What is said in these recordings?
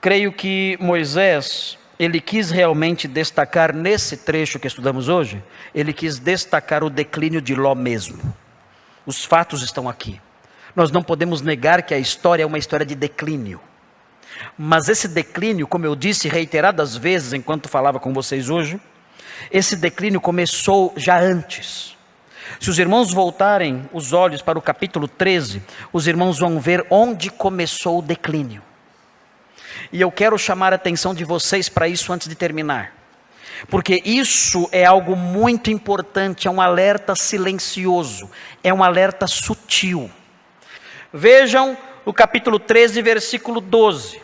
Creio que Moisés, ele quis realmente destacar nesse trecho que estudamos hoje, ele quis destacar o declínio de Ló mesmo. Os fatos estão aqui. Nós não podemos negar que a história é uma história de declínio. Mas esse declínio, como eu disse reiteradas vezes enquanto falava com vocês hoje, esse declínio começou já antes. Se os irmãos voltarem os olhos para o capítulo 13, os irmãos vão ver onde começou o declínio. E eu quero chamar a atenção de vocês para isso antes de terminar. Porque isso é algo muito importante, é um alerta silencioso, é um alerta sutil. Vejam o capítulo 13, versículo 12.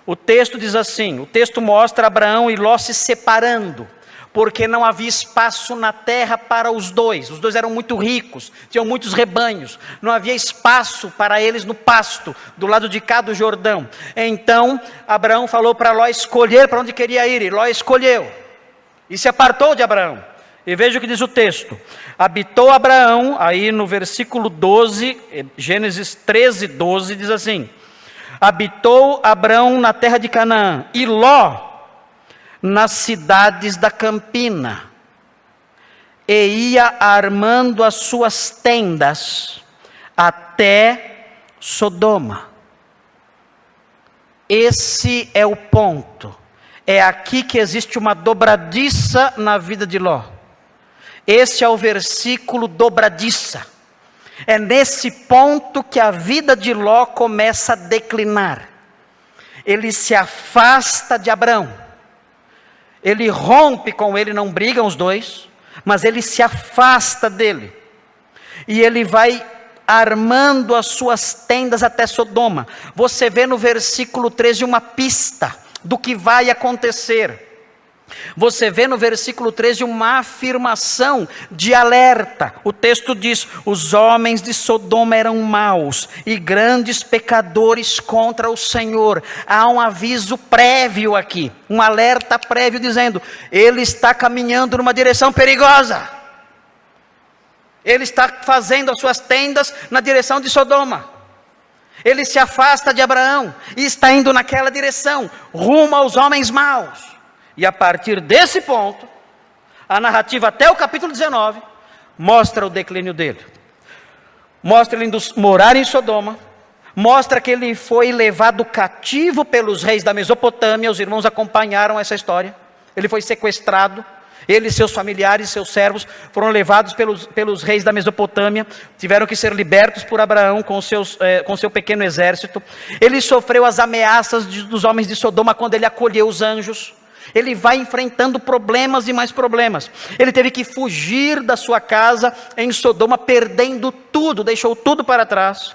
O texto diz assim, o texto mostra Abraão e Ló se separando, porque não havia espaço na terra para os dois eram muito ricos, tinham muitos rebanhos, não havia espaço para eles no pasto, do lado de cá do Jordão. Então Abraão falou para Ló escolher para onde queria ir, e Ló escolheu, e se apartou de Abraão. E veja o que diz o texto, habitou Abraão, aí no versículo 12, Gênesis 13, 12, diz assim, habitou Abraão na terra de Canaã, e Ló nas cidades da campina, e ia armando as suas tendas até Sodoma. Esse é o ponto, é aqui que existe uma dobradiça na vida de Ló. Esse é o versículo dobradiça, é nesse ponto que a vida de Ló começa a declinar. Ele se afasta de Abraão, ele rompe com ele, não brigam os dois, mas ele se afasta dele, e ele vai armando as suas tendas até Sodoma. Você vê no versículo 13 uma pista do que vai acontecer. Você vê no versículo 13 uma afirmação de alerta. O texto diz, os homens de Sodoma eram maus e grandes pecadores contra o Senhor. Há um aviso prévio aqui, um alerta prévio dizendo, ele está caminhando numa direção perigosa. Ele está fazendo as suas tendas na direção de Sodoma. Ele se afasta de Abraão e está indo naquela direção, rumo aos homens maus. E a partir desse ponto, a narrativa até o capítulo 19, mostra o declínio dele. Mostra ele indo morar em Sodoma, mostra que ele foi levado cativo pelos reis da Mesopotâmia, os irmãos acompanharam essa história. Ele foi sequestrado, ele e seus familiares, seus servos, foram levados pelos reis da Mesopotâmia, tiveram que ser libertos por Abraão com seu pequeno exército. Ele sofreu as ameaças dos homens de Sodoma quando ele acolheu os anjos. Ele vai enfrentando problemas e mais problemas. Ele teve que fugir da sua casa em Sodoma, perdendo tudo, deixou tudo para trás.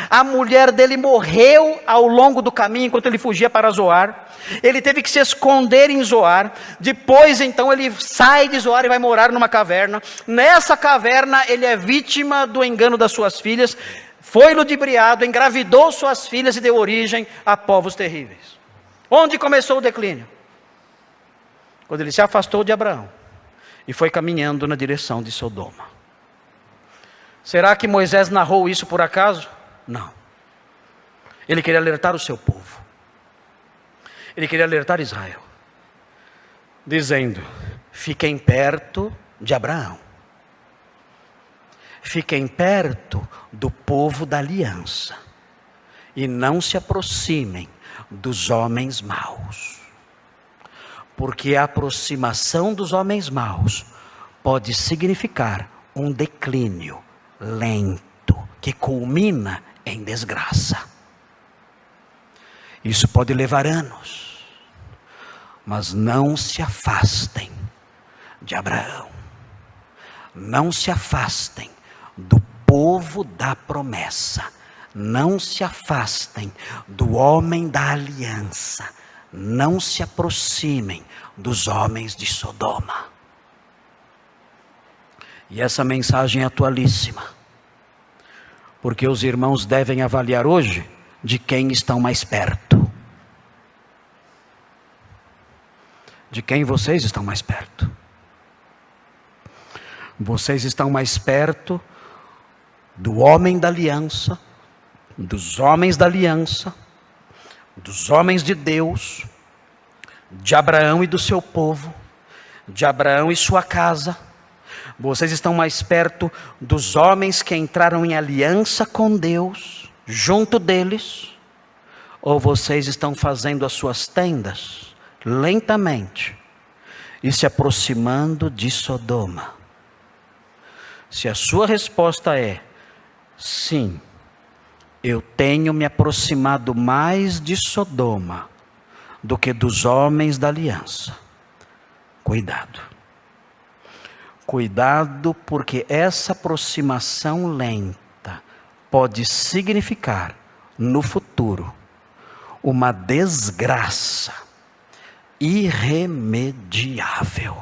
A mulher dele morreu ao longo do caminho, enquanto ele fugia para Zoar. Ele teve que se esconder em Zoar. Depois então ele sai de Zoar e vai morar numa caverna. Nessa caverna ele é vítima do engano das suas filhas. Foi ludibriado, engravidou suas filhas e deu origem a povos terríveis. Onde começou o declínio? Quando ele se afastou de Abraão e foi caminhando na direção de Sodoma. Será que Moisés narrou isso por acaso? Não. Ele queria alertar o seu povo. Ele queria alertar Israel, dizendo, fiquem perto de Abraão. Fiquem perto do povo da aliança. E não se aproximem dos homens maus. Porque a aproximação dos homens maus pode significar um declínio lento, que culmina em desgraça. Isso pode levar anos, mas não se afastem de Abraão. Não se afastem do povo da promessa. Não se afastem do homem da aliança. Não se aproximem dos homens de Sodoma. E essa mensagem é atualíssima, porque os irmãos devem avaliar hoje de quem estão mais perto. De quem vocês estão mais perto? Vocês estão mais perto do homem da aliança, dos homens da aliança, dos homens de Deus, de Abraão e do seu povo, de Abraão e sua casa. Vocês estão mais perto dos homens que entraram em aliança com Deus, junto deles, ou vocês estão fazendo as suas tendas lentamente e se aproximando de Sodoma? Se a sua resposta é sim, eu tenho me aproximado mais de Sodoma do que dos homens da aliança, cuidado. Cuidado, porque essa aproximação lenta pode significar, no futuro, uma desgraça irremediável.